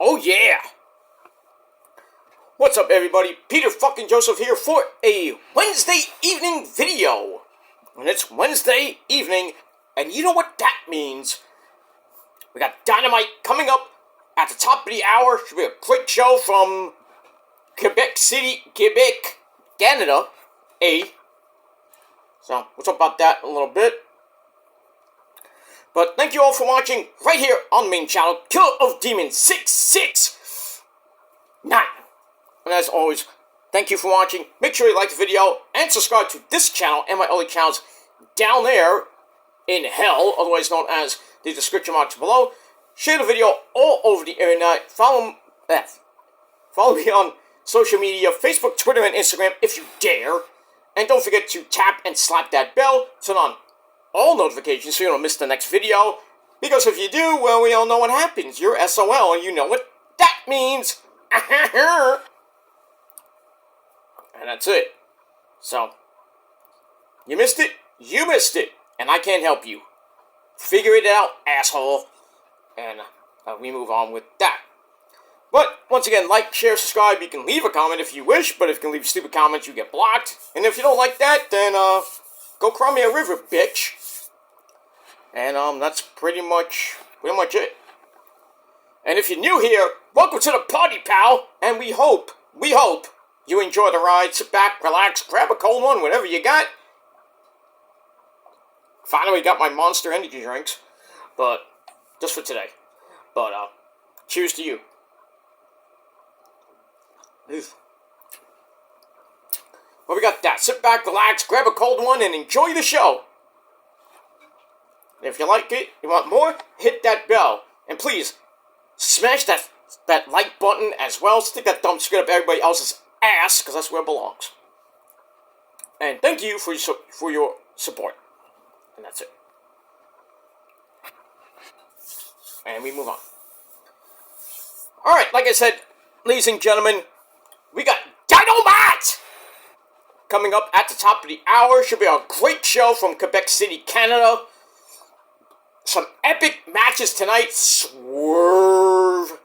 Oh yeah! What's up everybody? Peter fucking Joseph here for a Wednesday evening video. And it's Wednesday evening, and you know what that means. We got Dynamite coming up at the top of the hour. Should be a great show from Quebec City, Quebec, Canada. So, we'll talk about that a little bit. But thank you all for watching right here on the main channel, Killer of Demons 669. And as always, thank you for watching. Make sure you like the video and subscribe to this channel and my other channels down there in hell, otherwise known as the description box below. Share the video all over the internet. Follow me on social media, Facebook, Twitter, and Instagram if you dare. And don't forget to tap and slap that bell, turn on all notifications so you don't miss the next video. Because if you do, well, we all know what happens. You're SOL, and you know what that means. And that's it. So, you missed it, you missed it. And I can't help you. Figure it out, asshole. And we move on with that. But, once again, like, share, subscribe. You can leave a comment if you wish, but if you can leave stupid comments, you get blocked. And if you don't like that, then, go cry me a river, bitch. And, that's pretty much it. And if you're new here, welcome to the party, pal. And we hope you enjoy the ride. Sit back, relax, grab a cold one, whatever you got. Finally got my Monster energy drinks. But, just for today. But, cheers to you. Well, we got that. Sit back, relax, grab a cold one, and enjoy the show. And if you like it, you want more, hit that bell. And please, smash that like button as well. Stick that thumb straight up everybody else's ass, because that's where it belongs. And thank you for your support. And that's it. And we move on. Alright, like I said, ladies and gentlemen, we got Dynamite coming up at the top of the hour. Should be a great show from Quebec City, Canada. Some epic matches tonight. Swerve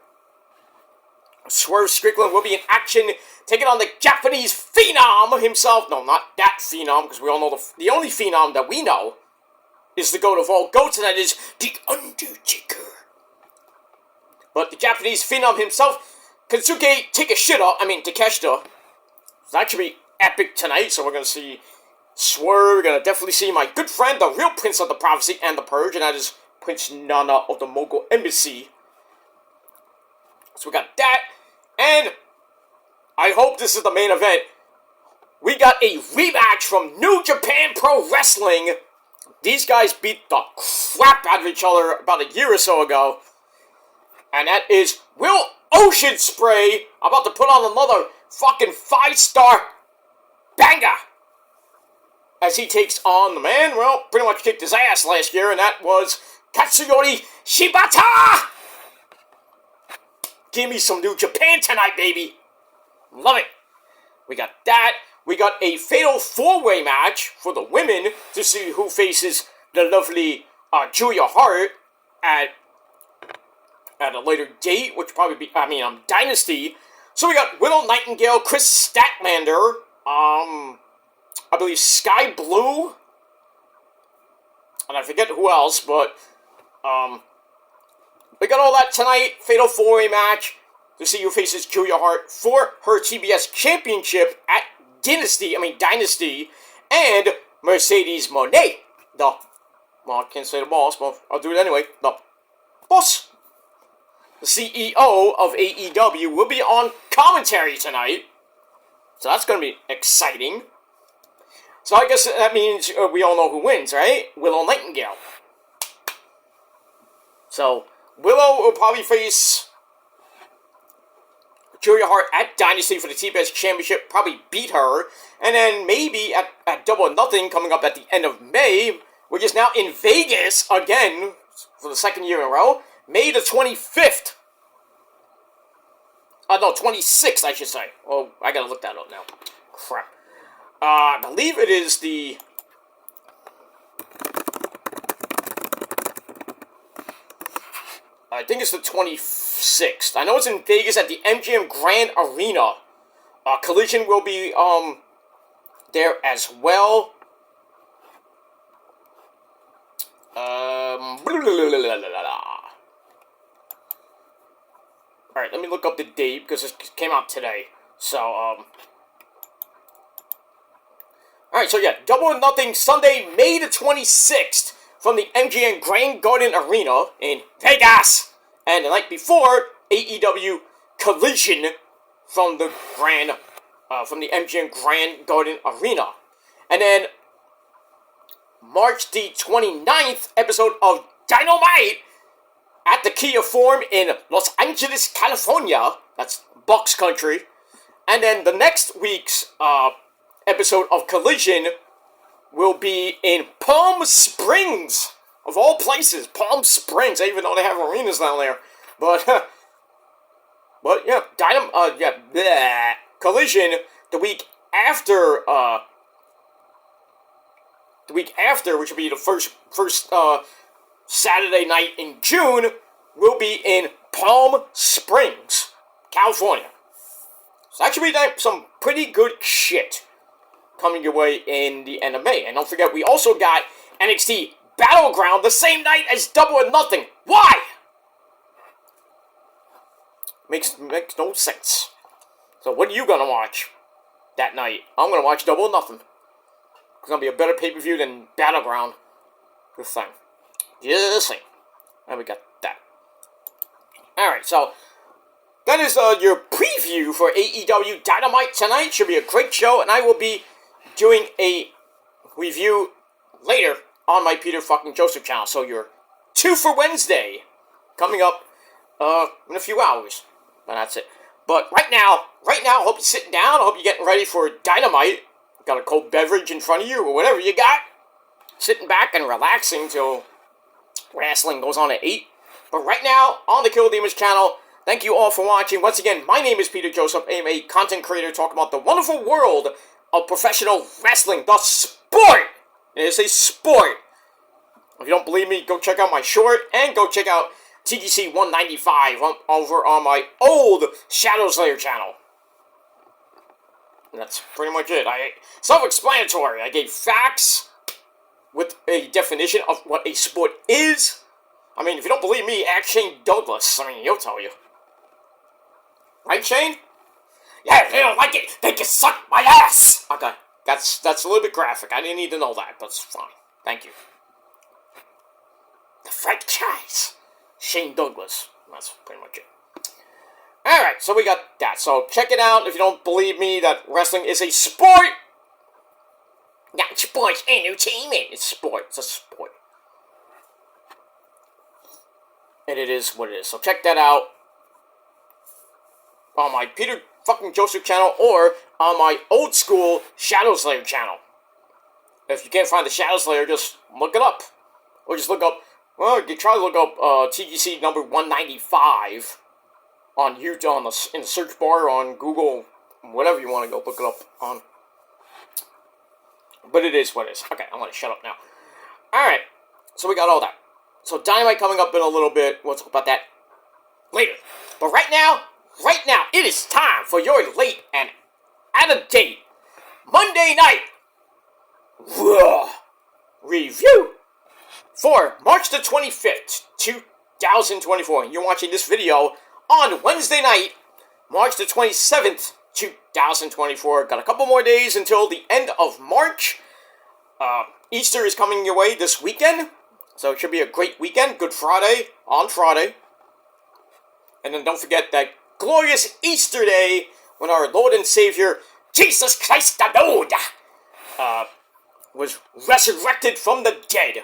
Strickland will be in action, taking on the Japanese Phenom himself. No, not that Phenom, because we all know the only Phenom that we know is the GOAT of all GOATs, and that is The Undertaker. But the Japanese Phenom himself, Kensuke Takeshita, that should be epic tonight. So we're going to see Swerve. We're going to definitely see my good friend, the real Prince of the Prophecy and the Purge, and that is Prince Nana of the Mogul Embassy. So we got that, and I hope this is the main event. We got a rematch from New Japan Pro Wrestling. These guys beat the crap out of each other about a year or so ago. And that is Will Ocean Spray about to put on another fucking 5-star banger as he takes on the man, well, pretty much kicked his ass last year, and that was Katsuyori Shibata! Give me some New Japan tonight, baby. Love it. We got that. We got a fatal 4-way match for the women to see who faces the lovely Julia Hart at a later date, which probably be, Dynasty. So we got Willow Nightingale, Chris Statlander, I believe Sky Blue, and I forget who else, but, we got all that tonight. Fatal 4-way match to see who faces Julia Hart for her TBS Championship at Dynasty, and Mercedes Moné, I can't say the boss, but I'll do it anyway, the boss. The CEO of AEW will be on commentary tonight. So that's going to be exciting. So I guess that means we all know who wins, right? Willow Nightingale. So Willow will probably face Julia Hart at Dynasty for the TBS Championship. Probably beat her. And then maybe at Double or Nothing coming up at the end of May, which is now in Vegas again for the second year in a row. May the 25th. 26th, I should say. Oh, I gotta look that up now. Crap. I believe it is the I think it's the 26th. I know it's in Vegas at the MGM Grand Arena. Collision will be there as well. Alright, let me look up the date because this came out today. So, Alright, so yeah, Double or Nothing Sunday, May the 26th from the MGM Grand Garden Arena in Vegas. And the night before, AEW Collision from the MGM Grand Garden Arena. And then March the 29th episode of Dynamite at the Kia Forum in Los Angeles, California. That's Bucks country. And then the next week's episode of Collision will be in Palm Springs, of all places. Palm Springs, even though they have arenas down there. But yeah, Collision the week after, which will be the first Saturday night in June, will be in Palm Springs, California. So that should be some pretty good shit coming your way in the NMA. And don't forget, we also got NXT Battleground the same night as Double or Nothing. Why? Makes no sense. So what are you gonna watch that night? I'm gonna watch Double or Nothing. It's gonna be a better pay-per-view than Battleground. Good thing. Just saying. And we got that. Alright, so that is your preview for AEW Dynamite tonight. Should be a great show, and I will be doing a review later on my Peter fucking Joseph channel. So your 2 for Wednesday coming up in a few hours. And that's it. But right now, I hope you're sitting down. I hope you're getting ready for Dynamite. Got a cold beverage in front of you or whatever you got. Sitting back and relaxing till wrestling goes on at 8. But right now, on the Kill Demons channel, thank you all for watching. Once again, my name is Peter Joseph. I am a content creator talking about the wonderful world of professional wrestling, the sport. It is a sport. If you don't believe me, go check out my short and go check out TGC 195 over on my old Shadow Slayer channel. And that's pretty much it. Self-explanatory. I gave facts with a definition of what a sport is. I mean, if you don't believe me, ask Shane Douglas. I mean, he'll tell you. Right, Shane? Yeah, if they don't like it, they can suck my ass! Okay, that's a little bit graphic. I didn't need to know that, but it's fine. Thank you. The franchise. Shane Douglas. That's pretty much it. Alright, so we got that. So check it out if you don't believe me that wrestling is a sport. Not sports entertainment. It's sport. It's a sport. And it is what it is. So check that out on my Peter fucking Joseph channel or on my old school Shadow Slayer channel. If you can't find the Shadow Slayer, just look it up. Or just look up, well, you try to look up TGC number 195 on YouTube, in the search bar on Google, whatever you want to go look it up on. But it is what it is. Okay, I'm going to shut up now. Alright, so we got all that. So Dynamite coming up in a little bit. We'll talk about that later. But right now, it is time for your late and out-of-date Monday night review for March the 25th, 2024. And you're watching this video on Wednesday night, March the 27th, 2024. Got a couple more days until the end of March. Easter is coming your way this weekend. So it should be a great weekend. Good Friday, on Friday. And then don't forget that glorious Easter Day when our Lord and Savior, Jesus Christ the Lord, was resurrected from the dead.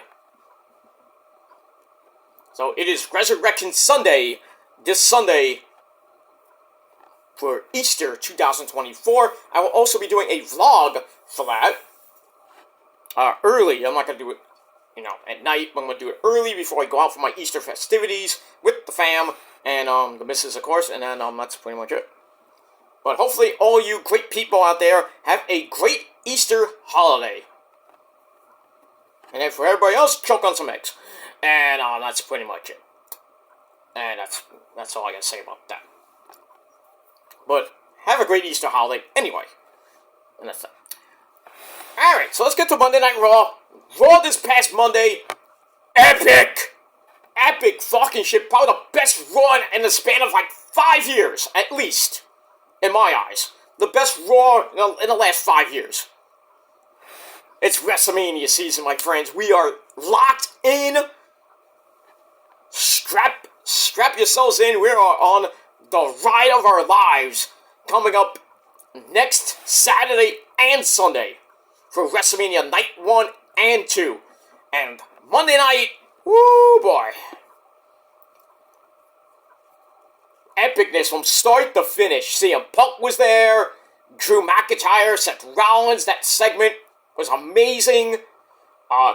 So it is Resurrection Sunday, this Sunday, for Easter 2024. I will also be doing a vlog for that. Early. I'm not going to do it, at night. I'm going to do it early before I go out for my Easter festivities with the fam and the missus, of course. And then that's pretty much it. But hopefully all you great people out there have a great Easter holiday. And then for everybody else, choke on some eggs. And that's pretty much it. And that's all I gotta say about that. But have a great Easter holiday anyway. And that's that. Alright, so let's get to Monday Night Raw. Raw this past Monday. Epic! Epic fucking shit. Probably the best Raw in the span of like 5 years, at least. In my eyes. The best Raw in the last 5 years. It's WrestleMania season, my friends. We are locked in. Strap yourselves in. We are on the ride of our lives. Coming up next Saturday and Sunday. For WrestleMania Night 1 and 2. And Monday night, woo boy. Epicness from start to finish. CM Punk was there. Drew McIntyre, Seth Rollins, that segment was amazing.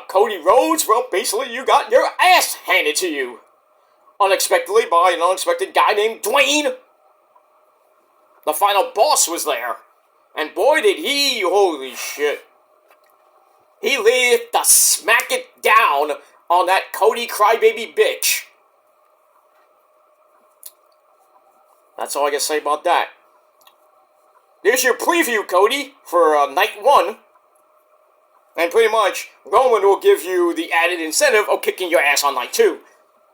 Cody Rhodes, well, basically you got your ass handed to you. Unexpectedly by an unexpected guy named Dwayne. The final boss was there. And boy did he, holy shit. He lived to smack it down on that Cody crybaby bitch. That's all I can say about that. There's your preview, Cody, for Night 1. And pretty much, Roman will give you the added incentive of kicking your ass on Night 2.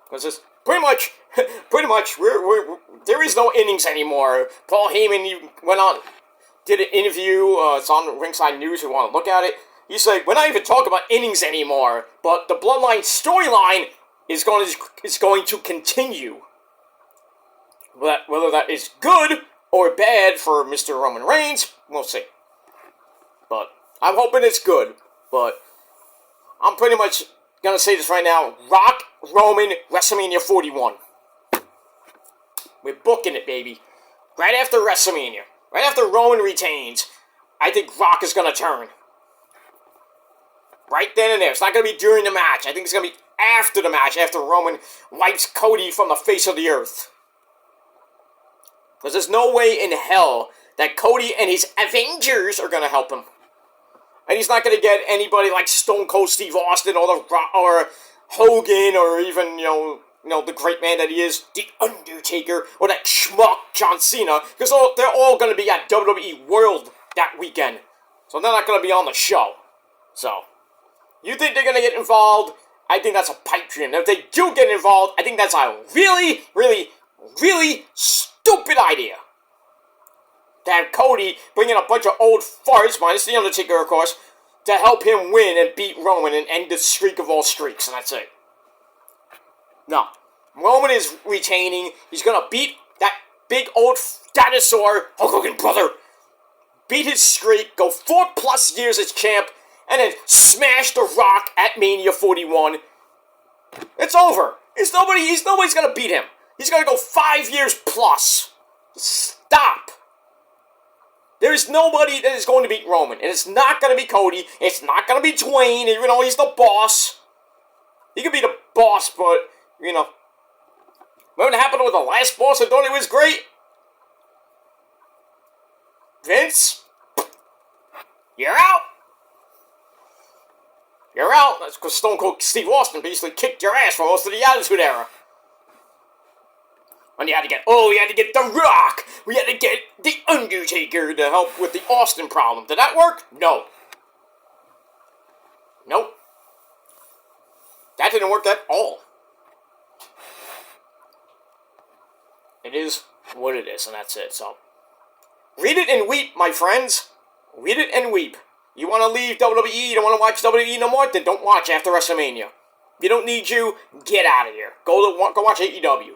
Because it's pretty much, there is no innings anymore. Paul Heyman went on, did an interview, it's on Ringside News if you want to look at it. He said, we're not even talking about innings anymore, but the Bloodline storyline is going to continue. Whether that is good or bad for Mr. Roman Reigns, we'll see. But I'm hoping it's good. But I'm pretty much going to say this right now. Rock, Roman, WrestleMania 41. We're booking it, baby. Right after WrestleMania. Right after Roman retains, I think Rock is going to turn. Right then and there. It's not going to be during the match. I think it's going to be after the match, after Roman wipes Cody from the face of the earth. Because there's no way in hell that Cody and his Avengers are going to help him. And he's not going to get anybody like Stone Cold Steve Austin or Hogan or even, you know, the great man that he is, The Undertaker, or that schmuck John Cena. Because they're all going to be at WWE World that weekend. So they're not going to be on the show. So, you think they're going to get involved? I think that's a pipe dream. If they do get involved, I think that's a really, really, really stupid idea. To have Cody bring in a bunch of old farts, minus The Undertaker, of course, to help him win and beat Roman and end the streak of all streaks, and that's it. No. Roman is retaining. He's going to beat that big old dinosaur, Hulk Hogan brother. Beat his streak, go 4+ years as champ, and then smash The Rock at Mania 41. It's over. Nobody's going to beat him. He's going to go 5 years plus. Stop. There is nobody that is going to beat Roman. And it's not going to be Cody. It's not going to be Dwayne, even though he's the boss. He could be the boss, but, you know. Remember what happened with the last boss? I thought it was great. Vince? You're out. You're out. That's because Stone Cold Steve Austin basically kicked your ass for most of the Attitude Era. And you had to get The Rock. We had to get The Undertaker to help with the Austin problem. Did that work? No. Nope. That didn't work at all. It is what it is, and that's it. So, read it and weep, my friends. Read it and weep. You want to leave WWE, you don't want to watch WWE no more, then don't watch after WrestleMania. If you don't need you, get out of here. Go watch AEW.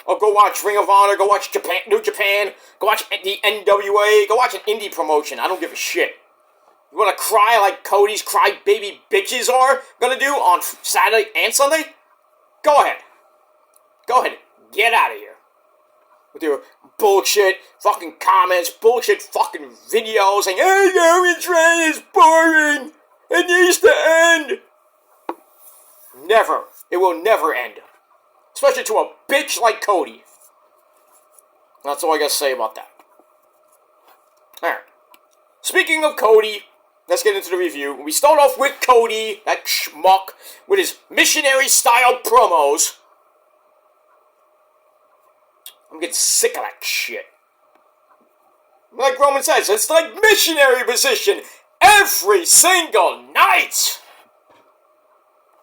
Or go watch Ring of Honor, go watch New Japan, go watch the NWA, go watch an indie promotion. I don't give a shit. You want to cry like Cody's crybaby bitches are going to do on Saturday and Sunday? Go ahead. Go ahead. Get out of here. With your bullshit fucking comments, bullshit fucking videos saying, hey, Roman Reigns is boring. It needs to end. Never. It will never end. Especially to a bitch like Cody. That's all I gotta say about that. Alright. Speaking of Cody, let's get into the review. We start off with Cody, that schmuck, with his missionary-style promos. I'm getting sick of that shit. Like Roman says, it's like missionary position every single night.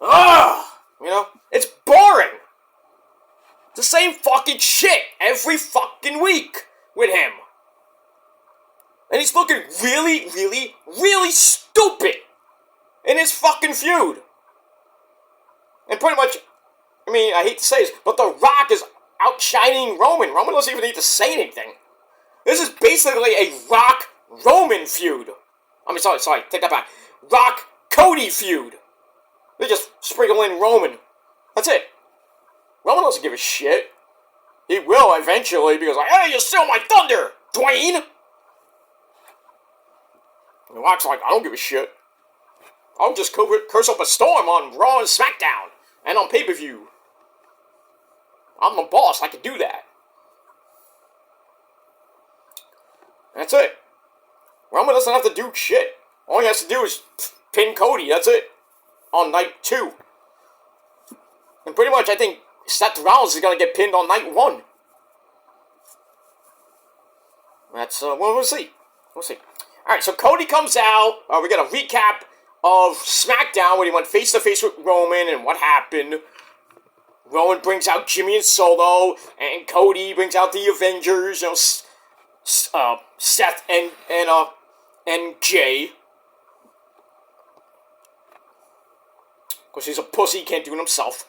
Ugh! You know, it's boring. It's the same fucking shit every fucking week with him. And he's looking really, really, really stupid in his fucking feud. And pretty much, I mean, I hate to say this, but The Rock is outshining Roman. Roman doesn't even need to say anything. This is basically a Rock-Roman feud. I mean, sorry, take that back. Rock-Cody feud. They just sprinkle in Roman. That's it. Roman doesn't give a shit. He will eventually because, like, hey, you stole my thunder, Dwayne! And Rock's like, I don't give a shit. I'll just curse up a storm on Raw and SmackDown and on pay-per-view. I'm the boss, I can do that. That's it. Roman doesn't have to do shit. All he has to do is pin Cody, that's it. On night 2. And pretty much, I think Seth Rollins is going to get pinned on night 1. That's, well, we'll see. We'll see. Alright, so Cody comes out. We got a recap of SmackDown when he went face-to-face with Roman and what happened. Roman brings out Jimmy and Solo, and Cody brings out the Avengers, you know, Seth and Jay. Because he's a pussy, he can't do it himself.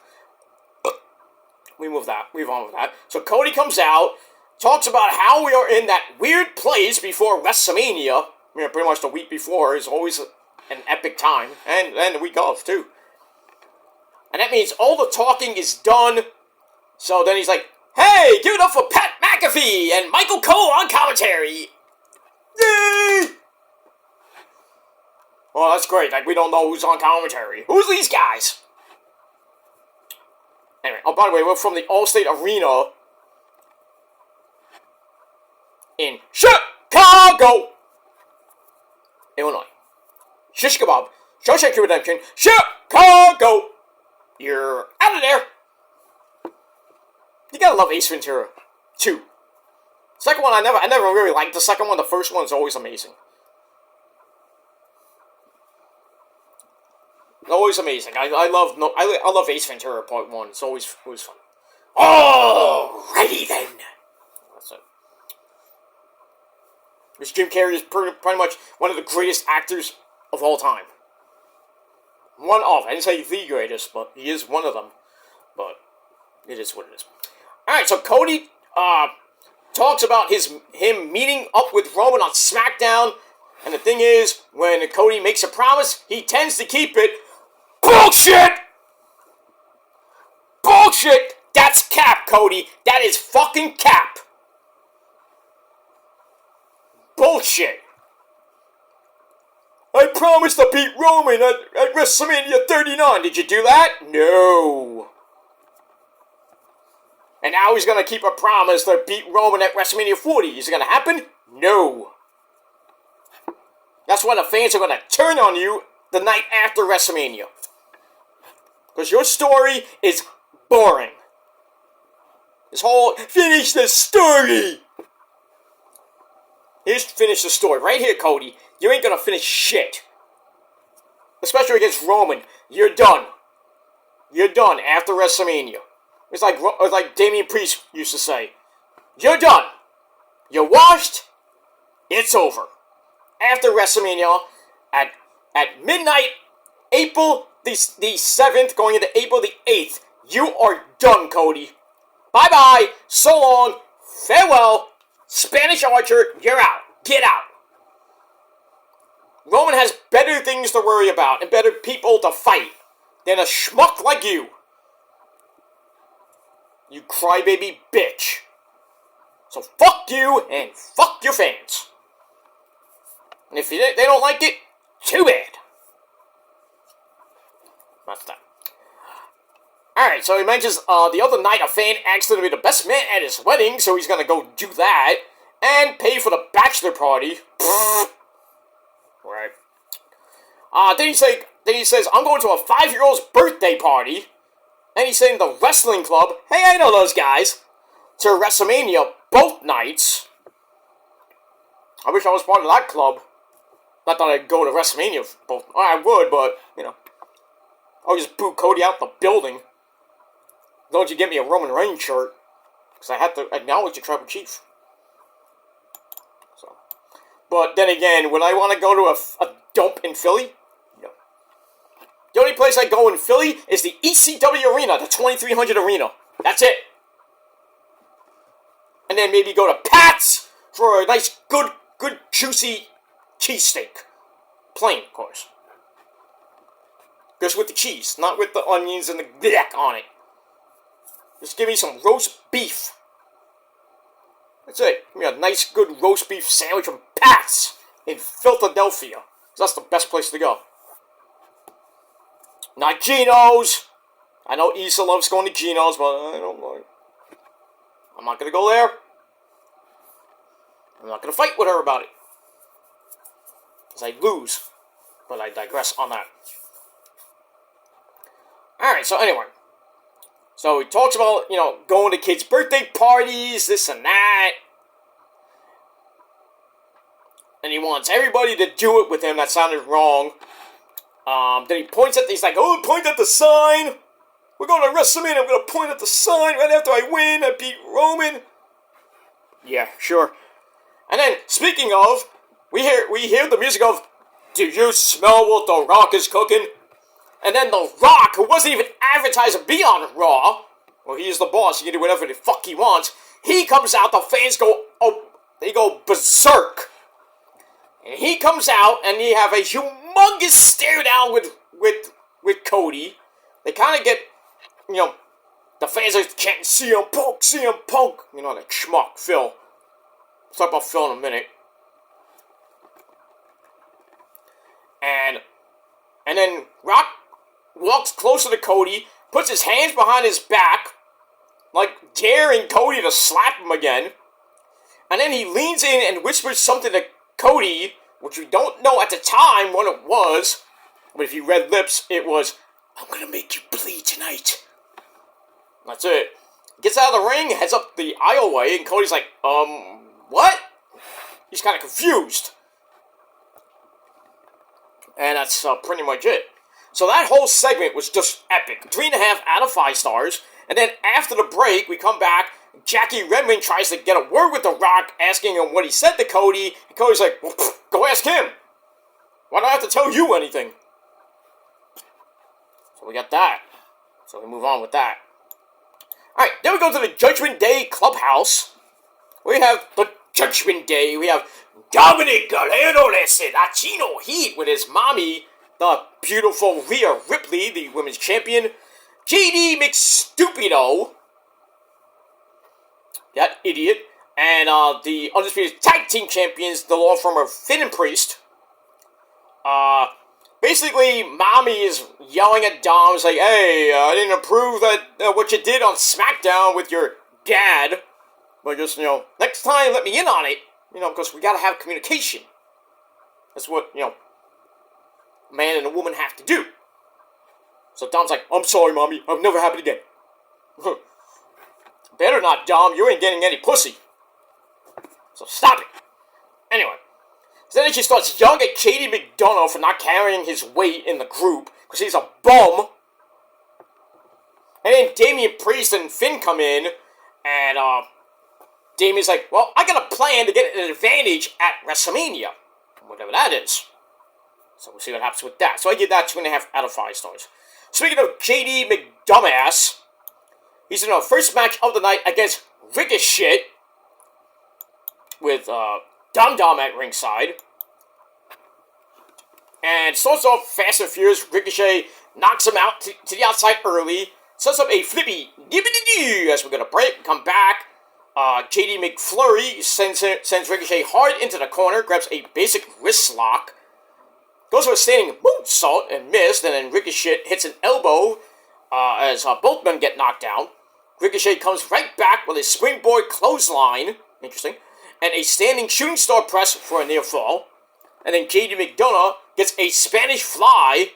We move on with that. So Cody comes out, talks about how we are in that weird place before WrestleMania. You know, pretty much the week before is always an epic time. And the week of, too. And that means all the talking is done. So then he's like, hey, give it up for Pat McAfee and Michael Cole on commentary. Yay! Well, that's great. Like, we don't know who's on commentary. Who's these guys? Anyway, oh, by the way, we're from the Allstate Arena in Chicago, Illinois. Shish kebab. Shawshank Redemption. Chicago. You're out of there. You gotta love Ace Ventura 2. Second one, I never really liked the second one. The first one's always amazing. Always amazing. I love Ace Ventura Part 1. It's always fun. Alrighty then. That's it. This Jim Carrey is pretty much one of the greatest actors of all time. One of. I didn't say the greatest, but he is one of them. But it is what it is. Alright, so Cody talks about him meeting up with Roman on SmackDown. And the thing is, when Cody makes a promise, he tends to keep it. Bullshit! Bullshit! That's cap, Cody. That is fucking cap. Bullshit. I promised to beat Roman at WrestleMania 39. Did you do that? No. And now he's going to keep a promise to beat Roman at WrestleMania 40. Is it going to happen? No. That's why the fans are going to turn on you the night after WrestleMania. Because your story is boring. This whole, finish the story! Here's finish the story. Right here, Cody. You ain't gonna finish shit. Especially against Roman. You're done. You're done after WrestleMania. It's like Damian Priest used to say. You're done. You're washed. It's over. After WrestleMania, at midnight, April the 7th, going into April the 8th, you are done, Cody. Bye-bye. So long. Farewell. Spanish Archer, you're out. Get out. Roman has better things to worry about and better people to fight than a schmuck like you. You crybaby bitch. So fuck you and fuck your fans. And if they don't like it, too bad. That's that. Alright, so he mentions the other night a fan asked him to be the best man at his wedding, so he's gonna go do that and pay for the bachelor party. Right. Then he says, I'm going to a 5-year-old's birthday party. And he's saying the wrestling club. Hey, I know those guys. to WrestleMania both nights. I wish I was part of that club. Not that I'd go to WrestleMania both. I would, but, you know. I'll just boot Cody out the building. Don't you get me a Roman Reigns shirt. Because I have to acknowledge the Tribal Chief. So. But then again, would I want to go to a dump in Philly? No. The only place I go in Philly is the ECW Arena, the 2300 Arena. That's it. And then maybe go to Pat's for a nice, good, juicy cheesesteak. Plain, of course. Just with the cheese, not with the onions and the blech on it. Just give me some roast beef. That's it. Give me a nice, good roast beef sandwich from Pat's in Philadelphia. That's the best place to go. Not Geno's. I know Issa loves going to Geno's, but I don't like. I'm not going to go there. I'm not going to fight with her about it. Because I lose. But I digress on that. Alright, so anyway. So he talks about, you know, going to kids' birthday parties, this and that. And he wants everybody to do it with him. That sounded wrong. Then he points at, he's like, oh, point at the sign. We're going to WrestleMania. I'm going to point at the sign right after I win. I beat Roman. Yeah, sure. And then, speaking of, we hear the music of, do you smell what The Rock is cooking? And then The Rock, who wasn't even advertised to be on Raw, well, he's the boss, he can do whatever the fuck he wants, he comes out, the fans go, oh, they go berserk. And he comes out, and you have a humongous stare down with Cody. They kind of get, you know, the fans are chanting, CM Punk, you know, that schmuck, Phil. Let's talk about Phil in a minute. And then Rock walks closer to Cody, puts his hands behind his back, like daring Cody to slap him again. And then he leans in and whispers something to Cody, which we don't know at the time what it was. But if you read lips, it was, I'm gonna make you bleed tonight. That's it. Gets out of the ring, heads up the aisleway, and Cody's like, what? He's kind of confused. And that's pretty much it. So that whole segment was just epic. 3.5 out of 5 stars. And then after the break, we come back. Jackie Redmond tries to get a word with The Rock, asking him what he said to Cody. And Cody's like, well, go ask him. Why do I have to tell you anything? So we got that. So we move on with that. Alright, then we go to the Judgment Day Clubhouse. We have the Judgment Day. We have Dominic Guerrero, Latino Heat, with his mommy, the beautiful Rhea Ripley, the women's champion. JD McStupido, that idiot, and the Undisputed Tag Team Champions, the law firm of Finn and Priest. Basically, mommy is yelling at Dom, like, hey, I didn't approve that what you did on SmackDown with your dad, but just, you know, next time let me in on it, you know, because we gotta have communication. That's what, you know, a man and a woman have to do. So Dom's like, I'm sorry, mommy, I'll never happen again. Better not, Dom, you ain't getting any pussy. So stop it. Anyway. So then she starts yelling at Katie McDonough for not carrying his weight in the group, because he's a bum. And then Damian Priest and Finn come in, and Damian's like, well, I got a plan to get an advantage at WrestleMania. Whatever that is. So we'll see what happens with that. So I give that 2.5 out of 5 stars. Speaking of JD McDumbass, he's in our first match of the night against Ricochet, with Dum Dum at ringside. And starts off fast and furious. Ricochet knocks him out to the outside early. Sets up a flippy dibbity-doo as we're going to break. Come back. JD McFlurry sends Ricochet hard into the corner. Grabs a basic wrist lock. Goes for a standing moonsault and missed. And then Ricochet hits an elbow as both men get knocked down. Ricochet comes right back with a springboard clothesline. Interesting. And a standing shooting star press for a near fall. And then JD McDonough gets a Spanish fly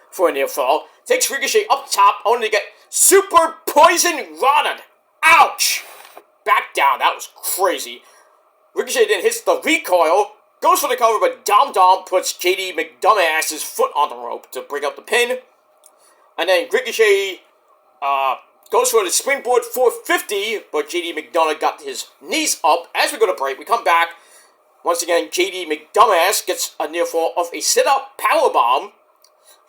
for a near fall. Takes Ricochet up top only to get super poison rotted Ouch! Back down. That was crazy. Ricochet then hits the recoil. Goes for the cover, but Dom Dom puts JD McDumbass's foot on the rope to bring up the pin. And then Ricochet goes for the springboard 450, but JD McDonough got his knees up. As we go to break, we come back. Once again, JD McDumbass gets a near fall of a sit-up powerbomb.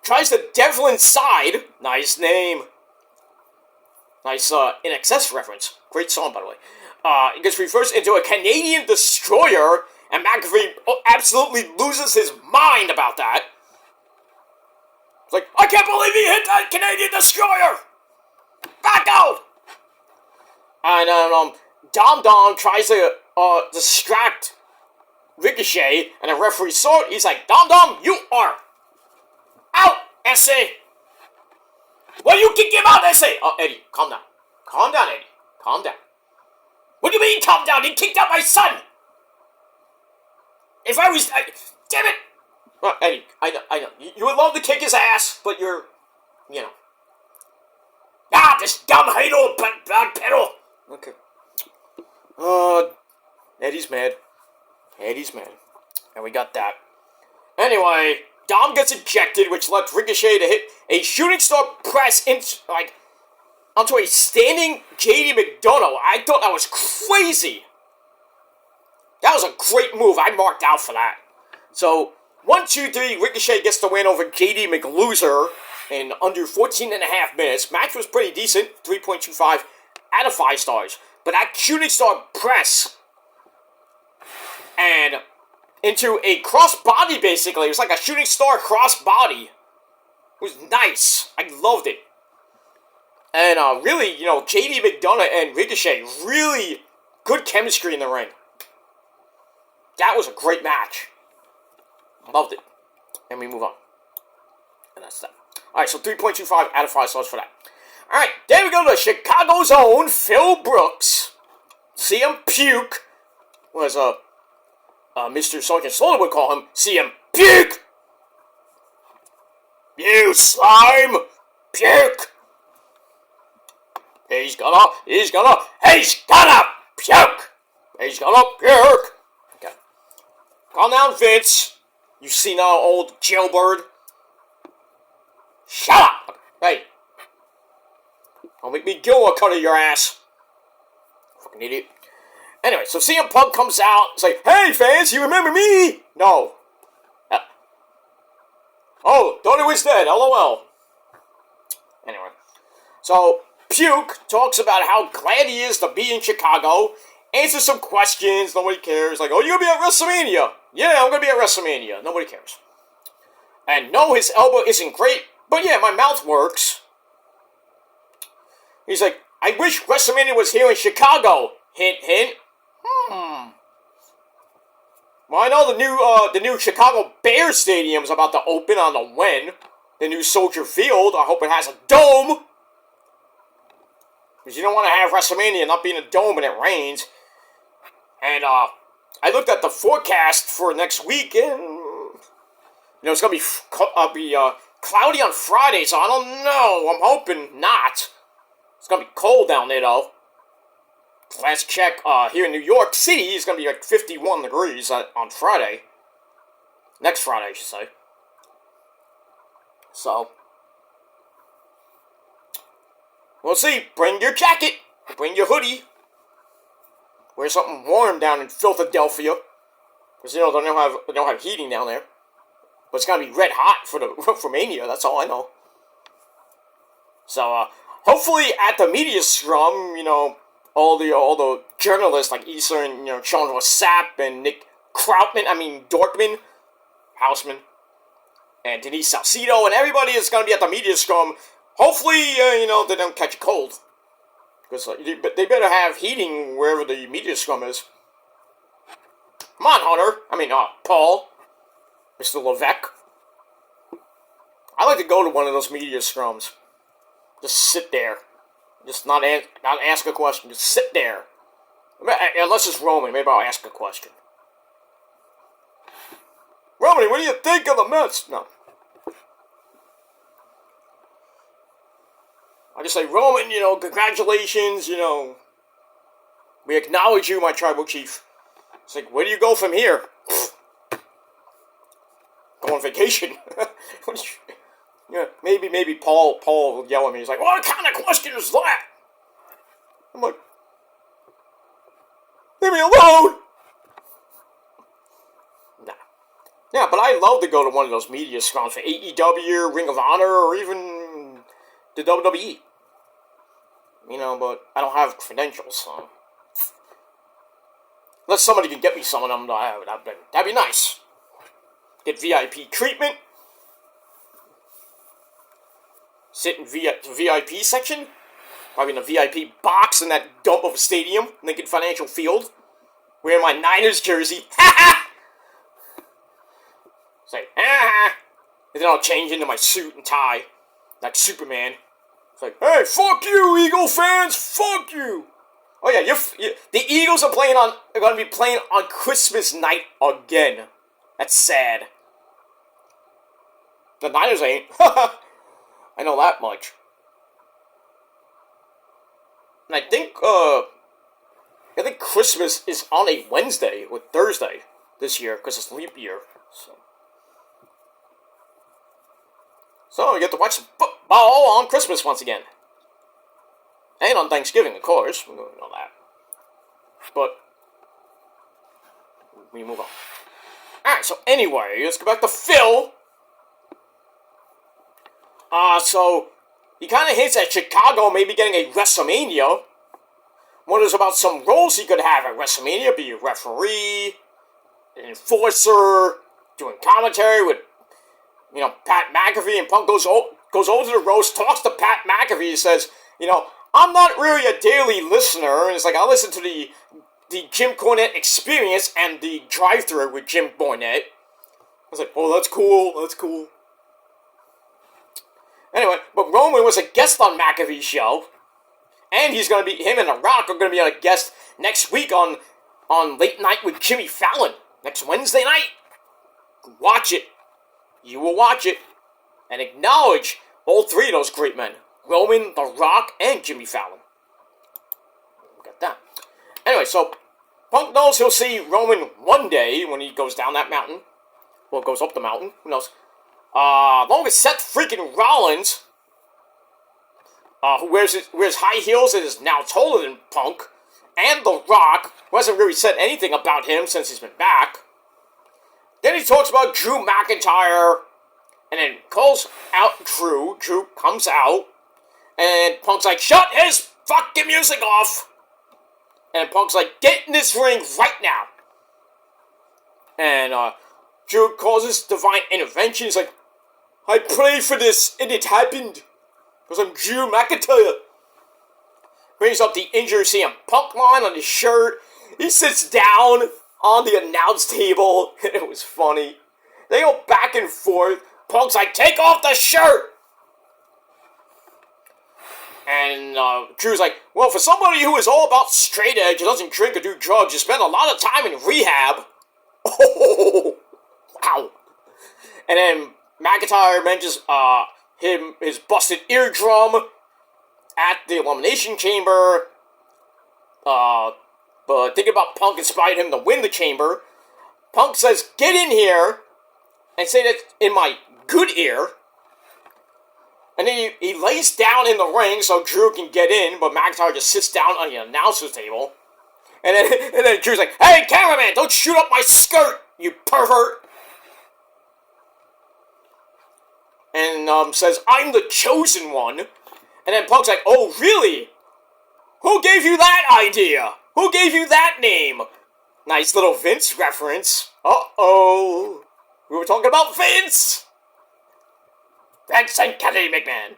Tries the Devil Inside. Nice name. Nice In Excess reference. Great song, by the way. It gets reversed into a Canadian Destroyer, and McAfee absolutely loses his mind about that. It's like, I can't believe he hit that Canadian Destroyer! Back out! And Dom Dom tries to distract Ricochet, and the referee saw it. He's like, Dom Dom, you are out, S.A. Well, you can give out, S.A. Oh, Eddie, calm down. Calm down, Eddie. Calm down. What do you mean, calm down? He kicked out my son! If I was... damn it! Well, Eddie, I know. You would love to kick his ass, but you're... you know. Ah, this dumb idol, bad pedal! Okay. Eddie's mad. Eddie's mad. And we got that. Anyway, Dom gets ejected, which left Ricochet to hit a shooting star press onto a standing JD McDonough. I thought that was crazy. That was a great move. I marked out for that. So, 1, 2, 3, Ricochet gets the win over JD McLoser in under 14 and a half minutes. Match was pretty decent. 3.25 out of 5 stars. But that shooting star press and into a cross-body, basically. It was like a shooting star cross-body. It was nice. I loved it. And really, you know, JD McDonough and Ricochet, really good chemistry in the ring. That was a great match. Loved it. And we move on. And that's that. Alright, so 3.25 out of 5 stars for that. Alright, then we go to Chicago's own Phil Brooks. CM Puke was Mr. Sergeant Slaughter would call him CM Puke! You slime! Puke! He's gonna puke! He's gonna puke! Okay. Calm down, Vince. You see now, old jailbird. Shut up! Hey. Don't make me go a cut of your ass. Fucking idiot. Anyway, so CM Punk comes out. It's like, hey, fans, you remember me? No. Oh, thought he was dead. LOL. Anyway. So, Puke talks about how glad he is to be in Chicago. Answers some questions. Nobody cares. Like, oh, you're going to be at WrestleMania. Yeah, I'm going to be at WrestleMania. Nobody cares. And no, his elbow isn't great. But yeah, my mouth works. He's like, I wish WrestleMania was here in Chicago. Hint, hint. Well, I know the new Chicago Bears Stadium is about to open on the when. The new Soldier Field. I hope it has a dome. Because you don't want to have WrestleMania not being a dome when it rains. And I looked at the forecast for next week, and you know it's gonna be cloudy on Friday, so I don't know. I'm hoping not. It's gonna be cold down there though. Last check, here in New York City, it's gonna be like 51 degrees on Friday. Next Friday, I should say. So, we'll see. Bring your jacket. Bring your hoodie. Wear something warm down in Philadelphia. Because, you know, they don't have heating down there. But it's gonna be red hot for Mania, that's all I know. So, hopefully at the media scrum, you know, all the journalists like Issa and, you know, Sean Sapp and Nick Dorkman, Houseman, and Denise Salcido, and everybody is going to be at the media scrum. Hopefully, you know, they don't catch a cold. Because they better have heating wherever the media scrum is. Come on, Hunter. Paul. Mr. Levesque. I like to go to one of those media scrums. Just sit there. Just not ask a question. Just sit there. Unless it's Roman. Maybe I'll ask a question. Roman, what do you think of the Mets? No. I just say, Roman, you know, congratulations, you know, We acknowledge you, my tribal chief. It's like, where do you go from here? Go on vacation. Yeah, maybe Paul will yell at me. He's like, what kind of question is that? I'm like, leave me alone! Nah. Yeah, but I'd love to go to one of those media scrums for AEW, Ring of Honor, or even the WWE. You know, but I don't have credentials, so... Unless somebody can get me some of them, that'd be nice. Get VIP treatment. Sit in VIP section. Probably in a VIP box in that dump of a stadium, Lincoln Financial Field. Wearing my Niners jersey. Ha ha! Say, ha! And then I'll change into my suit and tie. Like Superman. It's like, hey, fuck you, Eagle fans! Fuck you! Oh yeah, the Eagles are going to be playing on Christmas night again. That's sad. The Niners ain't. I know that much. And I think Christmas is on a Wednesday or Thursday this year because it's leap year. So you get to watch some football on Christmas once again. And on Thanksgiving, of course. We know that. But we move on. Alright, so anyway, let's go back to Phil. So he kind of hints at Chicago maybe getting a WrestleMania. Wonders about some roles he could have at WrestleMania, be a referee, an enforcer, doing commentary with, Pat McAfee, and Punk goes over to the roast, talks to Pat McAfee, says, I'm not really a daily listener, and it's like, I listen to the Jim Cornette Experience and the Drive-Thru with Jim Cornette. I was like, oh, that's cool. Anyway, but Roman was a guest on McAfee's show, and him and The Rock are going to be a guest next week on Late Night with Jimmy Fallon, next Wednesday night. Watch it. You will watch it, and acknowledge all three of those great men. Roman, The Rock, and Jimmy Fallon. Got that. Anyway, so Punk knows he'll see Roman one day when he goes down that mountain. Well, goes up the mountain. Who knows? Along with Seth freaking Rollins, who wears high heels and is now taller than Punk, and The Rock, who hasn't really said anything about him since he's been back. Then he talks about Drew McIntyre, and then calls out Drew. Drew comes out, and Punk's like, shut his fucking music off! And Punk's like, get in this ring right now! And, Drew causes divine intervention. He's like, I prayed for this, and it happened. Because I'm Drew McIntyre. Brings up the injured CM Punk line on his shirt. He sits down on the announce table, and it was funny. They go back and forth. Punk's like, take off the shirt! And Drew's like, well, for somebody who is all about straight edge and doesn't drink or do drugs, you spend a lot of time in rehab. Oh, wow. And then McIntyre mentions his busted eardrum at the Elimination Chamber. But thinking about Punk inspired him to win the chamber. Punk says, get in here, and say that in my good ear. And then he lays down in the ring so Drew can get in, but McIntyre just sits down on the announcer's table. And then Drew's like, hey, cameraman, don't shoot up my skirt, you pervert. And says, I'm the chosen one. And then Punk's like, oh, really? Who gave you that idea? Who gave you that name? Nice little Vince reference. Uh-oh. We were talking about Vince. Vince and Kennedy McMahon.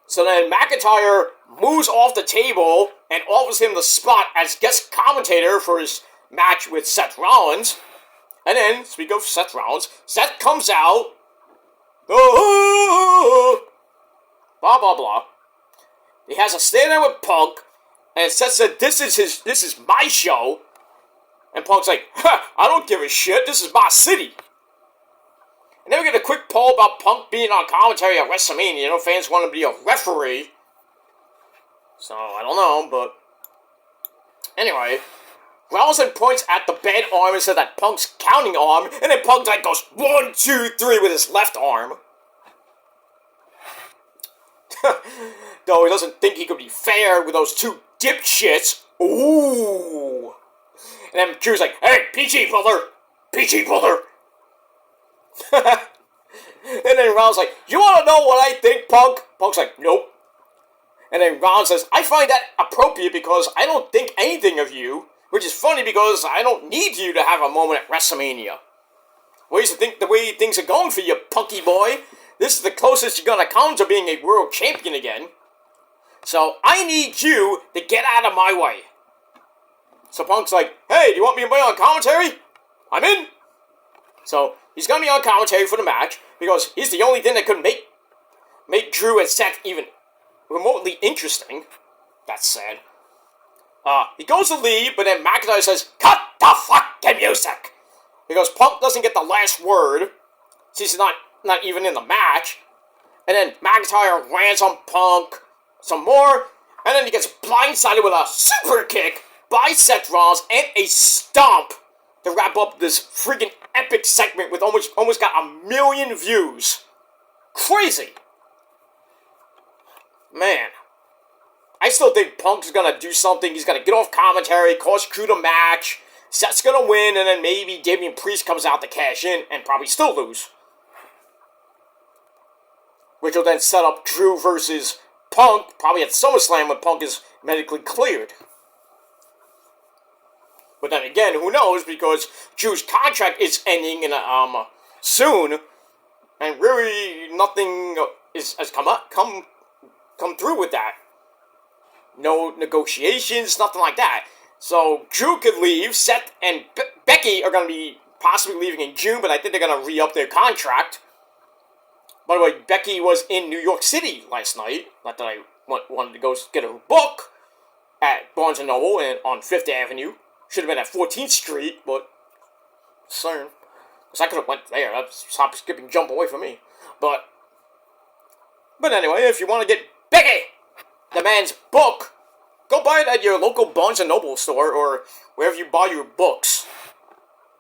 So then McIntyre moves off the table and offers him the spot as guest commentator for his match with Seth Rollins. And then, speaking of Seth Rollins, Seth comes out. Blah, blah, blah. He has a stand-in with Punk, and Seth said, this is my show. And Punk's like, I don't give a shit, this is my city. And then we get a quick poll about Punk being on commentary at WrestleMania. Fans want to be a referee. So, I don't know, but... Anyway, Rollins then points at the bad arm and said that Punk's counting arm, and then Punk like goes 1, 2, 3 with his left arm. Though he doesn't think he could be fair with those two dipshits. Ooh. And then Drew's like, hey, PG, brother. PG, brother. And then Rollins like, you want to know what I think, Punk? Punk's like, nope. And then Rollins says, I find that appropriate because I don't think anything of you, which is funny because I don't need you to have a moment at WrestleMania. Ways to think the way things are going for you, punky boy. This is the closest you're gonna come to being a world champion again. So I need you to get out of my way. So Punk's like, hey, do you want me to be on commentary? I'm in. So he's gonna be on commentary for the match because he's the only thing that could make Drew and Seth even remotely interesting. That's sad. He goes to leave, but then McIntyre says, cut the fucking music! Because Punk doesn't get the last word, since he's not even in the match. And then McIntyre lands on Punk some more, and then he gets blindsided with a super kick by Seth Rollins and a stomp to wrap up this freaking epic segment with almost got 1 million views. Crazy. Man. I still think Punk's gonna do something. He's gonna get off commentary, cause Drew the match. Seth's gonna win, and then maybe Damian Priest comes out to cash in and probably still lose. Which will then set up Drew versus Punk, probably at SummerSlam when Punk is medically cleared. But then again, who knows, because Drew's contract is ending in soon, and really nothing has come through with that. No negotiations, nothing like that. So Drew could leave. Seth and Becky are going to be possibly leaving in June, but I think they're going to re-up their contract. By the way, Becky was in New York City last night. Not that I wanted to go get her book at Barnes & Noble and on 5th Avenue. Should have been at 14th Street, but concern. Because I could have went there. That's hop, skipping, jump away from me. But anyway, if you want to get Becky, the man's book, go buy it at your local Barnes & Noble store or wherever you buy your books.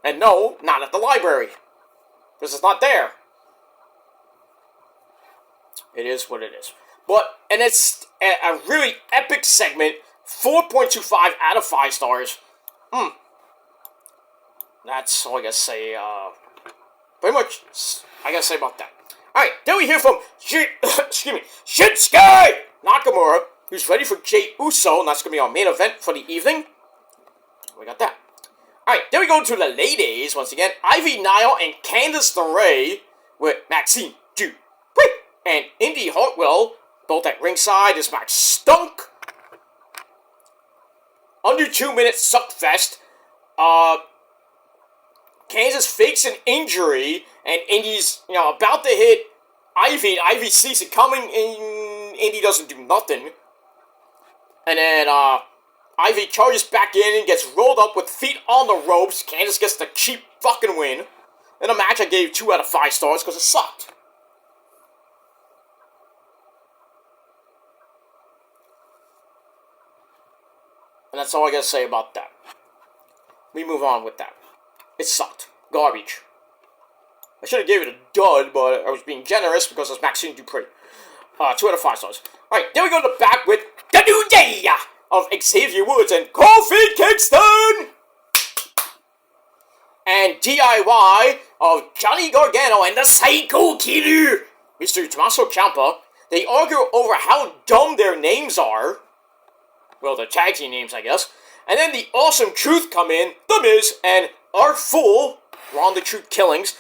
And no, not at the library. Because it's not there. It is what it is. And it's a really epic segment. 4.25 out of 5 stars. That's all I gotta say, pretty much, I gotta say about that. Alright, then we hear from, Shinsuke Nakamura, who's ready for Jey Uso, and that's gonna be our main event for the evening. We got that. Alright, then we go to the ladies, once again. Ivy Nile and Candice LeRae with Maxine Dupree and Indy Hartwell, both at ringside. This match stunk. Under 2 minutes suckfest. Kansas fakes an injury, and Indy's, about to hit Ivy. Ivy sees it coming, and Indy doesn't do nothing. And then, Ivy charges back in and gets rolled up with feet on the ropes. Kansas gets the cheap fucking win. In a match I gave 2 out of 5 stars because it sucked. And that's all I gotta say about that. We move on with that. It sucked. Garbage. I should have gave it a dud, but I was being generous because it's Maxine Dupree. 2 out of 5 stars. Alright, then we go to the back with the New Day of Xavier Woods and Kofi Kingston! And DIY of Johnny Gargano and the Psycho Killer, Mr. Tommaso Ciampa. They argue over how dumb their names are. Well, their tag team names, I guess. And then the Awesome Truth come in, The Miz and Artful, Ron the Truth Killings.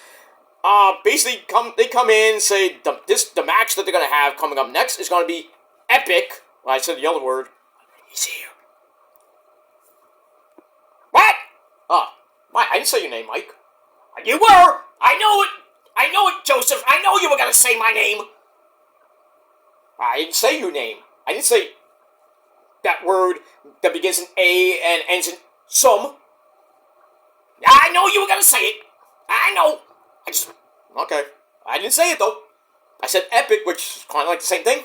Basically, they come in, say the match that they're going to have coming up next is going to be epic. Well, I said the other word. He's here. What? I didn't say your name, Mike. You were! I know it! I know it, Joseph! I know you were going to say my name! I didn't say your name. I didn't say that word that begins in A and ends in some. I know you were going to say it. I know. Okay. I didn't say it, though. I said epic, which is kind of like the same thing.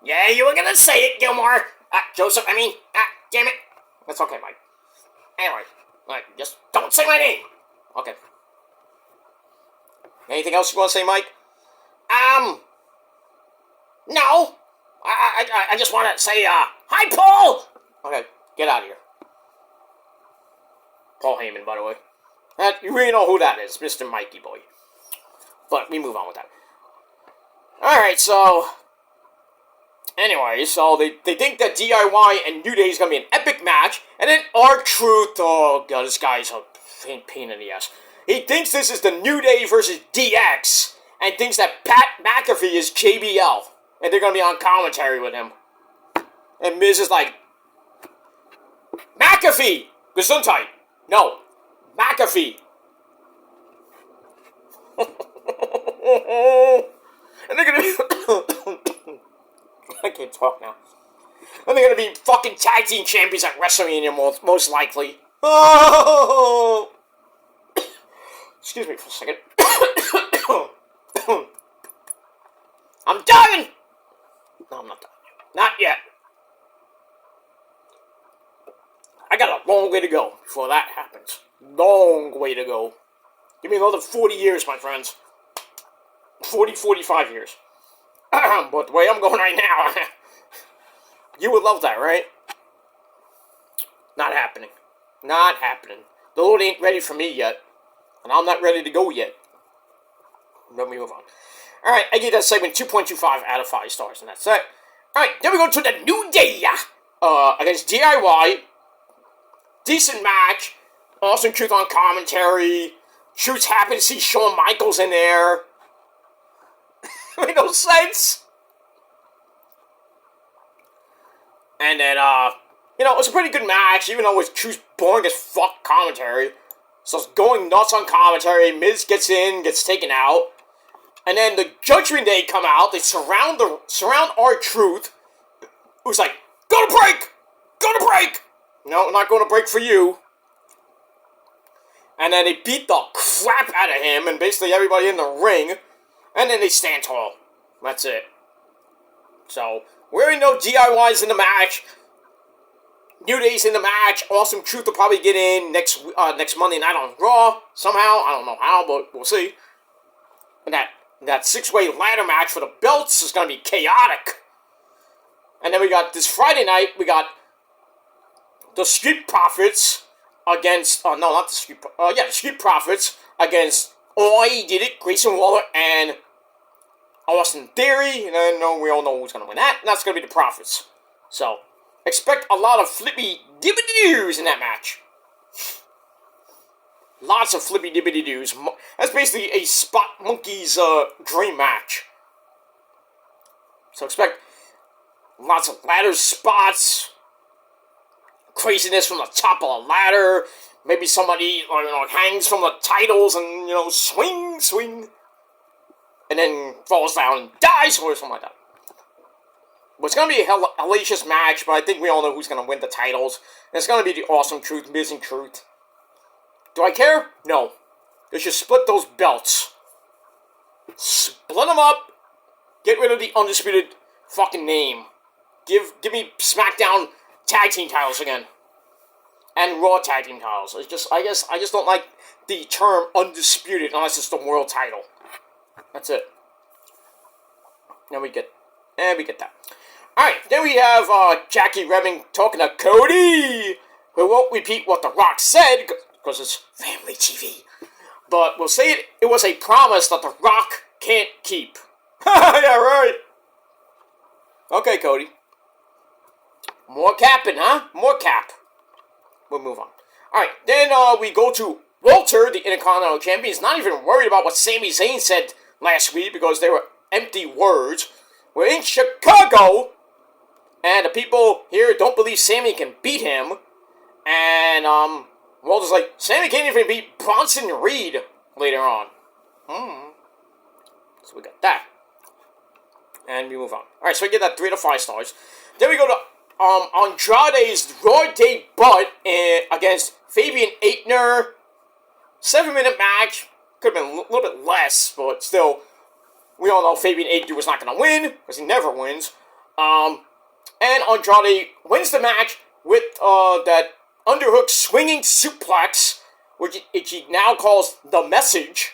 Yeah, you were gonna say it, Gilmore. Joseph, damn it. That's okay, Mike. Anyway, just don't say my name. Okay. Anything else you want to say, Mike? No. I just want to say, hi, Paul! Okay, get out of here. Paul Heyman, by the way. You really know who that is, Mr. Mikey Boy. But we move on with that. Alright, so... Anyway, so they think that DIY and New Day is going to be an epic match, and then R-Truth, oh god, this guy's a pain in the ass. He thinks this is the New Day versus DX, and thinks that Pat McAfee is JBL, and they're going to be on commentary with him. And Miz is like, McAfee! Gesundheit! No, McAfee! And they're going to be... I can't talk now. And they're going to be fucking tag team champions at WrestleMania, most likely. Oh! Excuse me for a second. I'm done! No, I'm not done. Not yet. I got a long way to go before that happens. Long way to go. Give me another 40 years, my friends. 45 years. But the way I'm going right now, you would love that, right? Not happening. Not happening. The Lord ain't ready for me yet. And I'm not ready to go yet. Let me move on. Alright, I gave that segment 2.25 out of 5 stars, and that's it. Alright, then we go to the New Day against DIY. Decent match. Awesome Truth on commentary. Truth's happy to see Shawn Michaels in there. Made no sense. And then, it was a pretty good match, even though it was Truth's boring as fuck commentary. So it's going nuts on commentary. Miz gets in, gets taken out. And then the Judgment Day come out. They surround R-Truth, who's like, go to break! Go to break! No, I'm not going to break for you. And then they beat the crap out of him and basically everybody in the ring. And then they stand tall. That's it. So, we already know DIY's in the match. New Day's in the match. Awesome Truth will probably get in next Monday night on Raw. Somehow. I don't know how, but we'll see. And that 6-way ladder match for the belts is going to be chaotic. And then we got this Friday night, we got the Street Profits against... Oh, no, not the Street... the Street Profits against... Oi, did it, Grayson Waller and Austin Theory, and I know we all know who's going to win that, and that's going to be the Profits. So, expect a lot of flippy-dibbity-doos in that match. Lots of flippy-dibbity-doos. That's basically a Spot Monkey's dream match. So expect lots of ladder spots, craziness from the top of the ladder. Maybe somebody hangs from the titles and, swing, and then falls down and dies or something like that. But it's going to be a hellacious match, but I think we all know who's going to win the titles. And it's going to be the Awesome Truth, Miz and Truth. Do I care? No. They should split those belts. Split them up. Get rid of the Undisputed fucking name. Give me SmackDown tag team titles again. And Raw tag team titles. I just don't like the term undisputed unless it's the world title. That's it. Then we get that. Alright, then we have Jackie Rebbing talking to Cody, who won't repeat what The Rock said, because it's family TV. But we'll say it was a promise that The Rock can't keep. Yeah, right. Okay, Cody. More capping, huh? More cap. We'll move on. Alright, then we go to Walter, the Intercontinental Champion. He's not even worried about what Sami Zayn said last week because they were empty words. We're in Chicago, and the people here don't believe Sami can beat him. And Walter's like, Sami can't even beat Bronson Reed later on. So we got that. And we move on. Alright, so we get that 3 to 5 stars. Then we go to Andrade's Raw debut against Fabian Aichner. 7-minute match. Could have been a little bit less, but still, we all know Fabian Aichner was not going to win, because he never wins. And Andrade wins the match with that underhook swinging suplex, which he now calls the Message.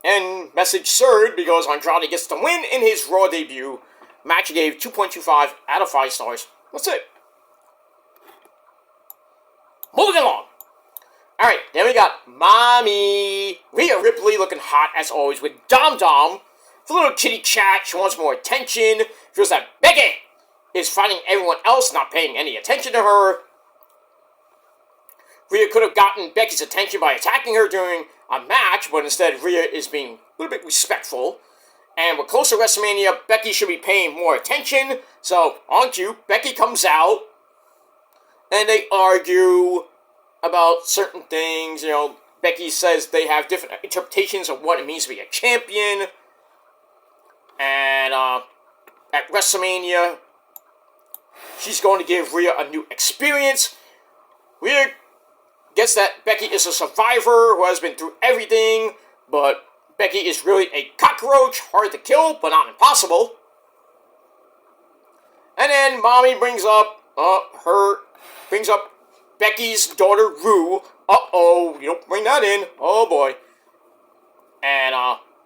And Message served because Andrade gets the win in his Raw debut. Match he gave 2.25 out of 5 stars. That's it. Moving along. Alright, then we got Mommy Rhea Ripley looking hot as always with Dom Dom. It's a little kitty chat. She wants more attention. Feels that Becky is fighting everyone else, not paying any attention to her. Rhea could have gotten Becky's attention by attacking her during a match, but instead Rhea is being a little bit respectful. And we're close to WrestleMania, Becky should be paying more attention. So, on cue, Becky comes out, and they argue about certain things. You know, Becky says they have different interpretations of what it means to be a champion. And at WrestleMania, she's going to give Rhea a new experience. Rhea gets that Becky is a survivor who has been through everything, but Becky is really a cockroach, hard to kill, but not impossible. And then Mommy brings up Becky's daughter Rue. Uh-oh, you don't bring that in. Oh boy. And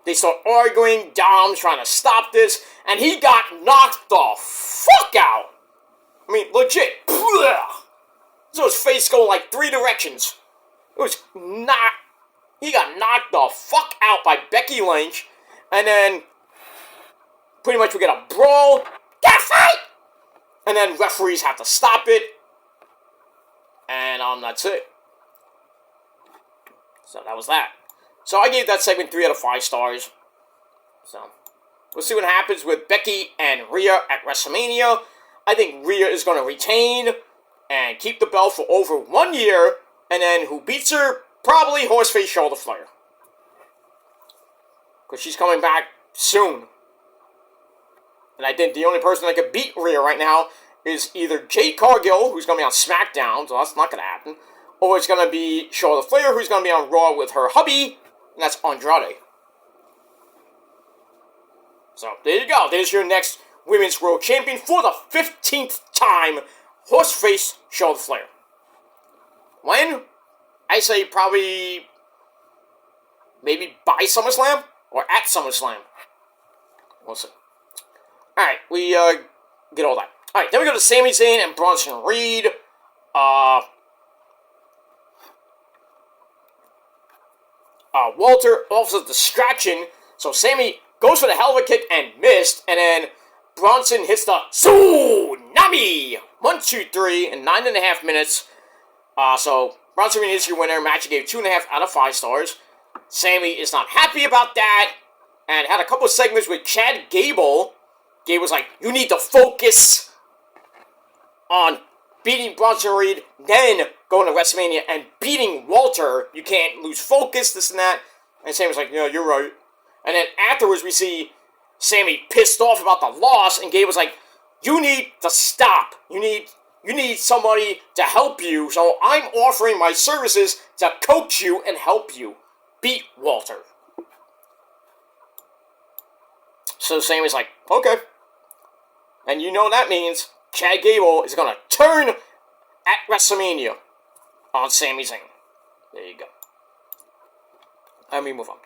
they start arguing. Dom's trying to stop this, and he got knocked the fuck out. I mean, legit. So his face going like 3 directions. It was not. He got knocked the fuck out by Becky Lynch, and then pretty much we get a brawl. Get a fight! And then referees have to stop it. And that's it. So that was that. So I gave that segment 3 out of 5 stars. So we'll see what happens with Becky and Rhea at WrestleMania. I think Rhea is going to retain and keep the belt for over 1 year. And then who beats her? Probably Horseface Charlotte Flair. Because she's coming back soon. And I think the only person that could beat Rhea right now is either Jade Cargill, who's going to be on SmackDown, so that's not going to happen, or it's going to be Charlotte Flair, who's going to be on Raw with her hubby, and that's Andrade. So, there you go. There's your next Women's World Champion for the 15th time, Horseface Charlotte Flair. When? I say probably maybe by SummerSlam or at SummerSlam. We'll see. Alright, we get all that. Alright, then we go to Sami Zayn and Bronson Reed. Walter offers a distraction, so Sami goes for the hell of a kick and missed, and then Bronson hits the Tsunami! 1, 2, 3 in 9.5 minutes. So Bronson Reed is your winner. Match he gave 2.5 out of 5 stars. Sami is not happy about that, and had a couple of segments with Chad Gable. Gable was like, you need to focus on beating Bronson Reed, then going to WrestleMania and beating Walter. You can't lose focus, this and that. And Sami was like, yeah, you're right. And then afterwards we see Sami pissed off about the loss, and Gabe was like, you need to stop. You need somebody to help you, so I'm offering my services to coach you and help you beat Walter. So Sami's like, okay. And you know that means Chad Gable is going to turn at WrestleMania on Sami Zayn. There you go. Let me move on.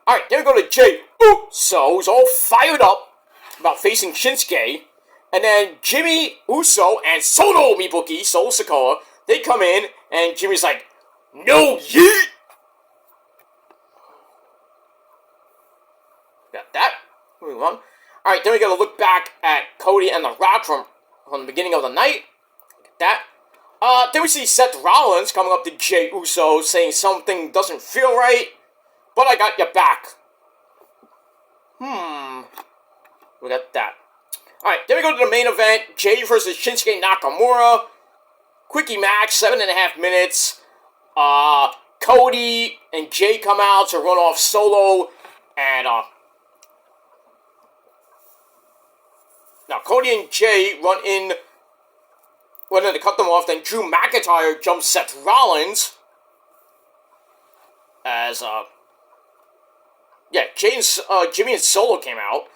Alright, then we go to Jey Uso, who's all fired up about facing Shinsuke. And then Jimmy Uso and Solo Mibuki, Solo Sikoa, they come in, and Jimmy's like, no yeet! Got that. Move on. Alright, then we gotta look back at Cody and The Rock from the beginning of the night. Get that. Then we see Seth Rollins coming up to Jey Uso saying something doesn't feel right, but I got your back. We got that. Alright, then we go to the main event. Jay versus Shinsuke Nakamura. Quickie match, 7.5 minutes. Cody and Jay come out to run off Solo. And, now Cody and Jay run in to cut them off. Then Drew McIntyre jumps Seth Rollins. As, Jimmy and Solo came out.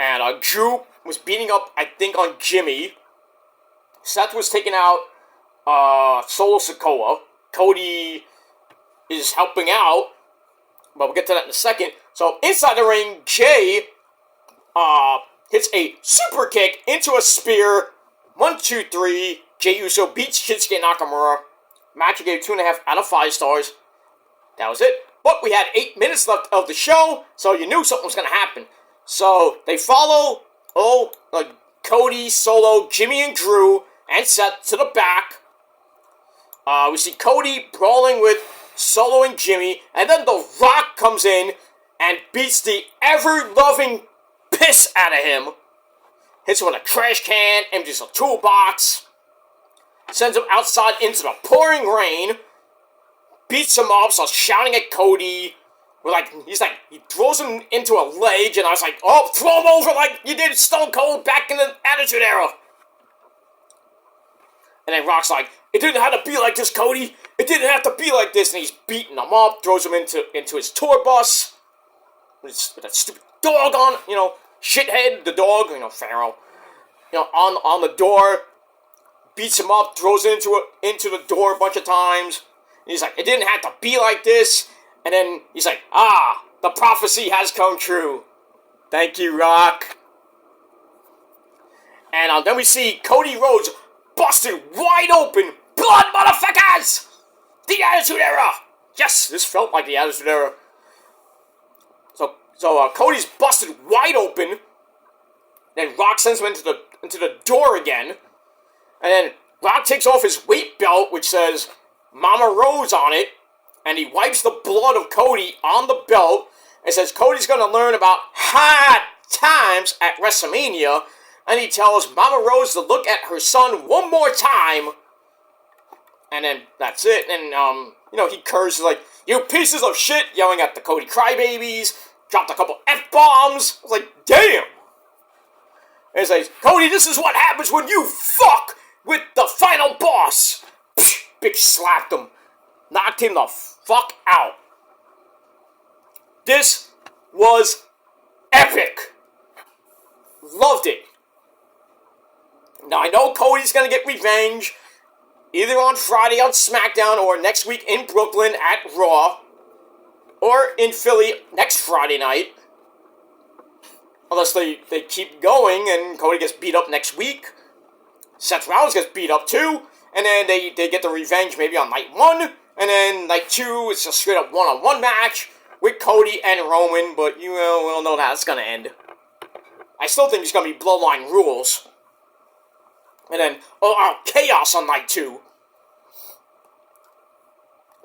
And Drew was beating up, I think, on Jimmy. Seth was taking out Solo Sikoa. Cody is helping out, but we'll get to that in a second. So inside the ring, Jay hits a super kick into a spear. 1, 2, 3. Jey Uso beats Shinsuke Nakamura. Match gave 2.5 out of 5 stars. That was it. But we had 8 minutes left of the show, so you knew something was going to happen. So they follow Cody, Solo, Jimmy, and Drew, and Seth to the back. We see Cody brawling with Solo and Jimmy, and then The Rock comes in and beats the ever-loving piss out of him. Hits him with a trash can, empties a toolbox, sends him outside into the pouring rain, beats him up, starts shouting at Cody. He throws him into a ledge, and I was like, oh, throw him over like you did Stone Cold back in the Attitude Era. And then Rock's like, it didn't have to be like this, Cody. It didn't have to be like this. And he's beating him up, throws him into his tour bus with that stupid dog on, shithead, the dog, Pharaoh, on the door, beats him up, throws it into the door a bunch of times. And he's like, it didn't have to be like this. And then he's like, the prophecy has come true. Thank you, Rock. And then we see Cody Rhodes busted wide open. Blood, motherfuckers! The Attitude Era! Yes, this felt like the Attitude Era. So Cody's busted wide open. Then Rock sends him into the door again. And then Rock takes off his weight belt, which says Mama Rose on it. And he wipes the blood of Cody on the belt. And says Cody's going to learn about hard times at WrestleMania. And he tells Mama Rose to look at her son one more time. And then that's it. And, he curses like, you pieces of shit, yelling at the Cody Crybabies. Dropped a couple F-bombs. I was like, damn. And he says, Cody, this is what happens when you fuck with the final boss. Psh, bitch slapped him. Knocked him the fuck out. This was epic. Loved it. Now, I know Cody's going to get revenge either on Friday on SmackDown or next week in Brooklyn at Raw or in Philly next Friday night. Unless they keep going and Cody gets beat up next week. Seth Rollins gets beat up too. And then they get the revenge maybe on night 1. And then night 2, it's a straight up one-on-one match with Cody and Roman. But we all know how it's going to end. I still think it's going to be Bloodline Rules. And then, Chaos on night 2.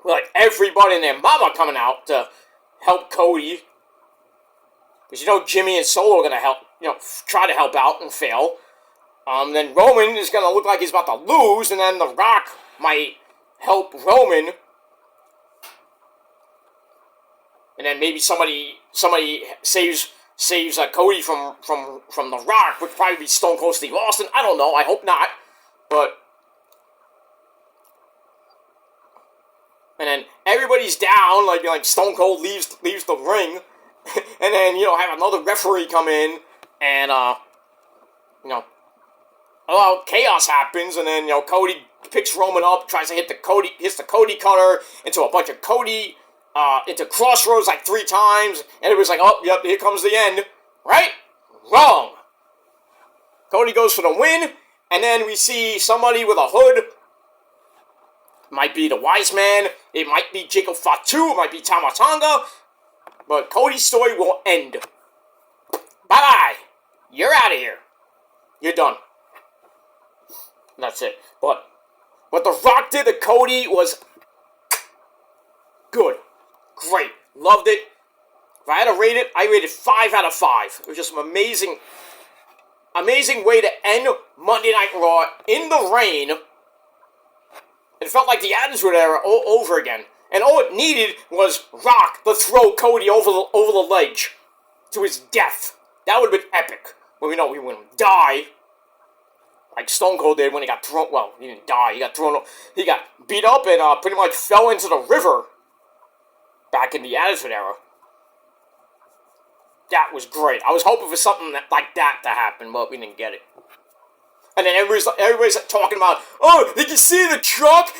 With, everybody and their mama coming out to help Cody. Because, Jimmy and Solo are going to help, try to help out and fail. Then Roman is going to look like he's about to lose, and then The Rock might help Roman. And then maybe somebody saves Cody from The Rock, which would probably be Stone Cold Steve Austin. I don't know. I hope not. But and then everybody's down, like Stone Cold leaves the ring, and then have another referee come in, and chaos happens, and then Cody picks Roman up, tries to hits the Cody cutter into a bunch of Cody. Into Crossroads 3 times, and it was like, oh, yep, here comes the end. Right? Wrong. Cody goes for the win, and then we see somebody with a hood. It might be the Wise Man, it might be Jacob Fatu, it might be Tama Tonga, but Cody's story will end. Bye-bye. You're out of here. You're done. That's it. But what The Rock did to Cody was good. Great. Loved it. If I had to rate it, I rated 5 out of 5. It was just an amazing way to end Monday Night Raw in the rain. It felt like the Attitude Era all over again. And all it needed was Rock to throw Cody over the ledge to his death. That would have been epic. But we know he wouldn't die. Like Stone Cold did when he got thrown. Well, he didn't die. He got thrown. He got beat up and pretty much fell into the river. Back in the Attitude Era. That was great. I was hoping for something like that to happen, but we didn't get it. And then everybody's talking about, oh, did you see the truck?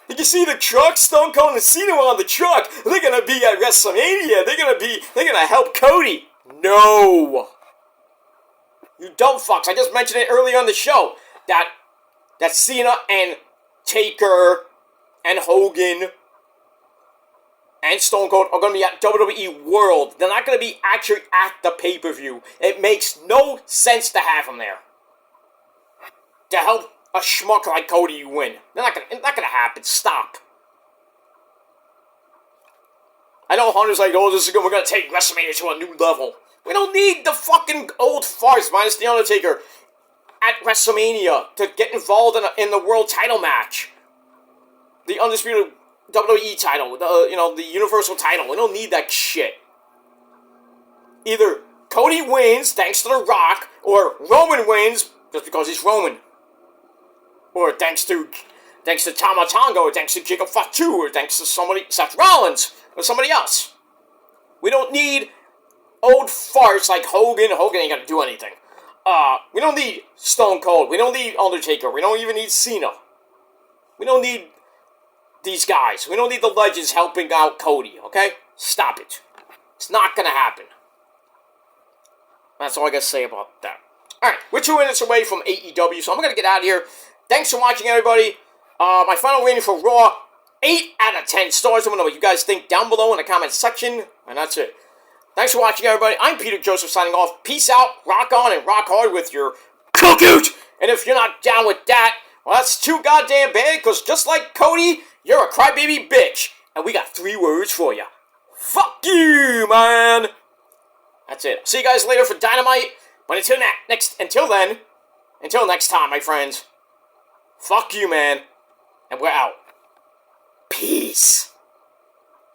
Did you see the truck? Stone Cold and Cena were on the truck. They're gonna be at WrestleMania. They're gonna help Cody. No. You dumb fucks. I just mentioned it earlier on the show. That Cena and Taker and Hogan and Stone Cold are going to be at WWE World. They're not going to be actually at the pay-per-view. It makes no sense to have them there. To help a schmuck like Cody win. It's not going to happen. Stop. I know Hunter's like, oh, we're going to take WrestleMania to a new level. We don't need the fucking old farts minus The Undertaker at WrestleMania to get involved in the world title match. The undisputed WWE title, the Universal title. We don't need that shit. Either Cody wins thanks to The Rock, or Roman wins just because he's Roman, or thanks to Tama Tonga, or thanks to Jacob Fatu, or thanks to Seth Rollins, or somebody else. We don't need old farts like Hogan. Hogan ain't gonna do anything. We don't need Stone Cold. We don't need Undertaker. We don't even need Cena. We don't need these guys. We don't need the legends helping out Cody, okay? Stop it. It's not gonna happen. That's all I gotta say about that. Alright, we're 2 minutes away from AEW, so I'm gonna get out of here. Thanks for watching, everybody. My final rating for Raw, 8 out of 10 stars. Let me know what you guys think down below in the comment section. And that's it. Thanks for watching, everybody. I'm Peter Joseph signing off. Peace out, rock on, and rock hard with your cookoot. And if you're not down with that, well, that's too goddamn bad, because just like Cody, you're a crybaby bitch. And we got 3 words for you. Fuck you, man. That's it. See you guys later for Dynamite. But until next time, my friends, fuck you, man. And we're out. Peace.